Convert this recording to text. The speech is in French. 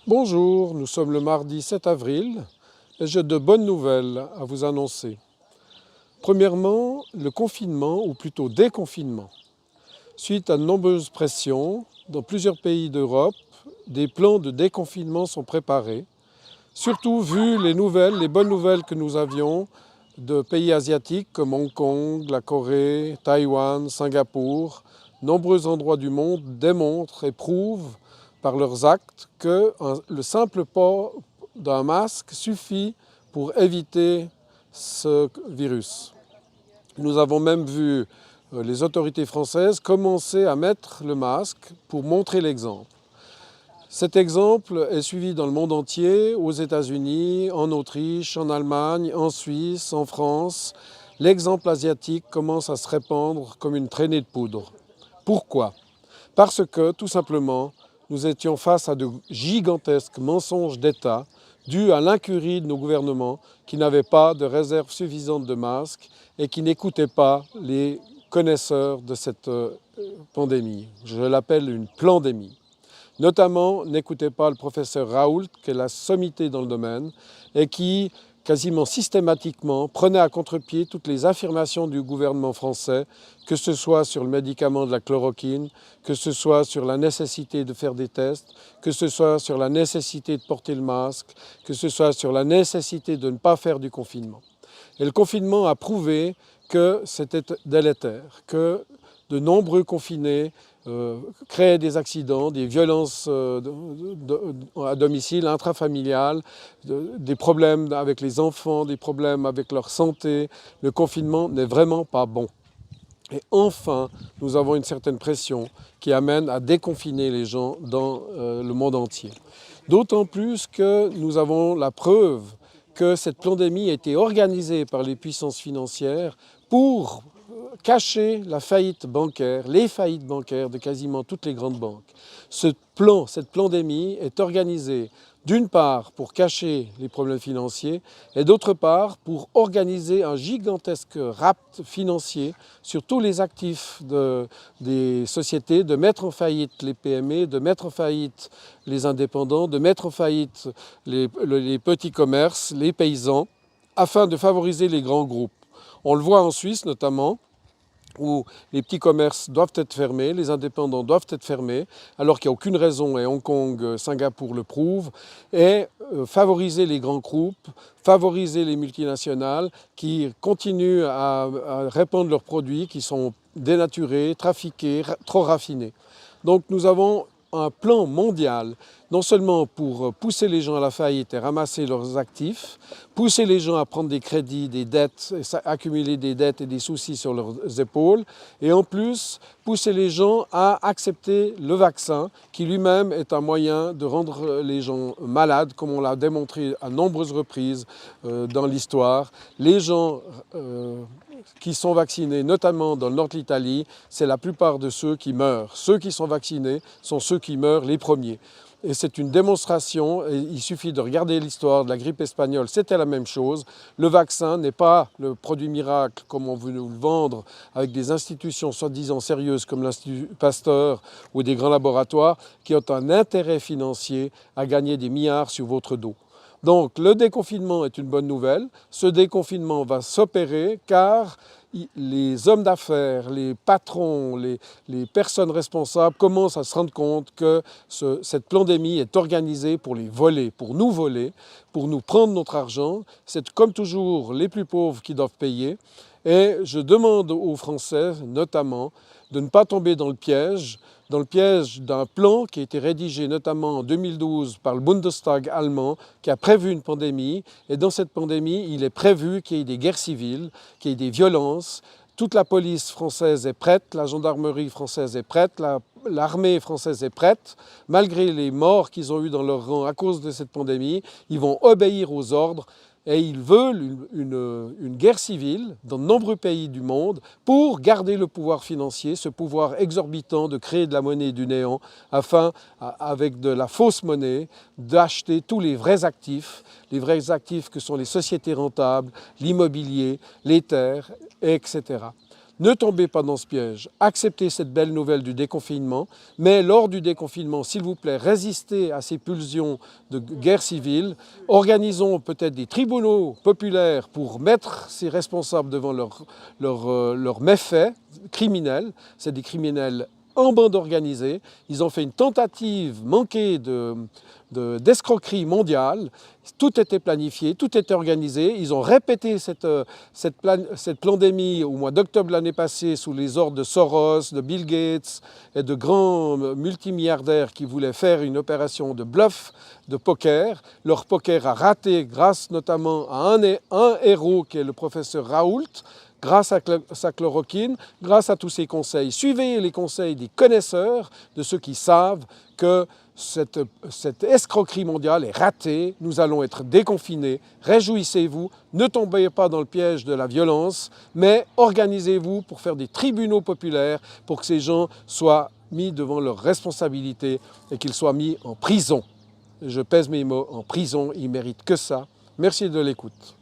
Bonjour, nous sommes le mardi 7 avril et j'ai de bonnes nouvelles à vous annoncer. Premièrement, le confinement, ou plutôt déconfinement. Suite à de nombreuses pressions, dans plusieurs pays d'Europe, des plans de déconfinement sont préparés, surtout vu les bonnes nouvelles que nous avions de pays asiatiques comme Hong Kong, la Corée, Taïwan, Singapour. Nombreux endroits du monde démontrent et prouvent par leurs actes que le simple port d'un masque suffit pour éviter ce virus. Nous avons même vu les autorités françaises commencer à mettre le masque pour montrer l'exemple. Cet exemple est suivi dans le monde entier, aux États-Unis, en Autriche, en Allemagne, en Suisse, en France. L'exemple asiatique commence à se répandre comme une traînée de poudre. Pourquoi? Parce que, tout simplement, nous étions face à de gigantesques mensonges d'État dus à l'incurie de nos gouvernements qui n'avaient pas de réserve suffisante de masques et qui n'écoutaient pas les connaisseurs de cette pandémie. Je l'appelle une plandémie. Notamment, n'écoutez pas le professeur Raoult, qui est la sommité dans le domaine, et qui, quasiment systématiquement, prenait à contre-pied toutes les affirmations du gouvernement français, que ce soit sur le médicament de la chloroquine, que ce soit sur la nécessité de faire des tests, que ce soit sur la nécessité de porter le masque, que ce soit sur la nécessité de ne pas faire du confinement. Et le confinement a prouvé que c'était délétère, que de nombreux confinés créaient des accidents, des violences à domicile, intrafamiliales, des problèmes avec les enfants, des problèmes avec leur santé. Le confinement n'est vraiment pas bon. Et enfin, nous avons une certaine pression qui amène à déconfiner les gens dans le monde entier. D'autant plus que nous avons la preuve que cette pandémie a été organisée par les puissances financières pour cacher la faillite bancaire, les faillites bancaires de quasiment toutes les grandes banques. Cette pandémie est organisée d'une part pour cacher les problèmes financiers et d'autre part pour organiser un gigantesque rapt financier sur tous les actifs des sociétés, de mettre en faillite les PME, de mettre en faillite les indépendants, de mettre en faillite les petits commerces, les paysans, afin de favoriser les grands groupes. On le voit en Suisse notamment, où les petits commerces doivent être fermés, les indépendants doivent être fermés, alors qu'il n'y a aucune raison, et Hong Kong, Singapour le prouve, et favoriser les grands groupes, favoriser les multinationales qui continuent à répandre leurs produits qui sont dénaturés, trafiqués, trop raffinés. Donc nous avons un plan mondial, non seulement pour pousser les gens à la faillite et ramasser leurs actifs, pousser les gens à prendre des crédits, des dettes, accumuler des dettes et des soucis sur leurs épaules, et en plus, pousser les gens à accepter le vaccin, qui lui-même est un moyen de rendre les gens malades, comme on l'a démontré à nombreuses reprises dans l'histoire. Les gens qui sont vaccinés, notamment dans le nord de l'Italie, c'est la plupart de ceux qui meurent. Ceux qui sont vaccinés sont ceux qui meurent les premiers. Et c'est une démonstration, et il suffit de regarder l'histoire de la grippe espagnole, c'était la même chose. Le vaccin n'est pas le produit miracle comme on veut nous le vendre avec des institutions soi-disant sérieuses comme l'Institut Pasteur ou des grands laboratoires qui ont un intérêt financier à gagner des milliards sur votre dos. Donc le déconfinement est une bonne nouvelle. Ce déconfinement va s'opérer car les hommes d'affaires, les patrons, les personnes responsables commencent à se rendre compte que cette pandémie est organisée pour les voler, pour nous prendre notre argent. C'est comme toujours les plus pauvres qui doivent payer. Et je demande aux Français, notamment, de ne pas tomber dans le piège d'un plan qui a été rédigé notamment en 2012 par le Bundestag allemand, qui a prévu une pandémie. Et dans cette pandémie, il est prévu qu'il y ait des guerres civiles, qu'il y ait des violences. Toute la police française est prête, la gendarmerie française est prête, l'armée française est prête. Malgré les morts qu'ils ont eu dans leur rang à cause de cette pandémie, ils vont obéir aux ordres. Et ils veulent une guerre civile dans de nombreux pays du monde pour garder le pouvoir financier, ce pouvoir exorbitant de créer de la monnaie du néant afin, avec de la fausse monnaie, d'acheter tous les vrais actifs que sont les sociétés rentables, l'immobilier, les terres, etc. Ne tombez pas dans ce piège, acceptez cette belle nouvelle du déconfinement, mais lors du déconfinement, s'il vous plaît, résistez à ces pulsions de guerre civile, organisons peut-être des tribunaux populaires pour mettre ces responsables devant leurs méfaits criminels, c'est des criminels en bande organisée, ils ont fait une tentative manquée d'escroquerie mondiale, tout était planifié, tout était organisé, ils ont répété cette pandémie au mois d'octobre l'année passée sous les ordres de Soros, de Bill Gates et de grands multimilliardaires qui voulaient faire une opération de bluff, de poker. Leur poker a raté grâce notamment à un héros qui est le professeur Raoult, grâce à sa chloroquine, grâce à tous ces conseils. Suivez les conseils des connaisseurs, de ceux qui savent que cette escroquerie mondiale est ratée, nous allons être déconfinés, réjouissez-vous, ne tombez pas dans le piège de la violence, mais organisez-vous pour faire des tribunaux populaires pour que ces gens soient mis devant leurs responsabilités et qu'ils soient mis en prison. Je pèse mes mots, en prison, ils ne méritent que ça. Merci de l'écoute.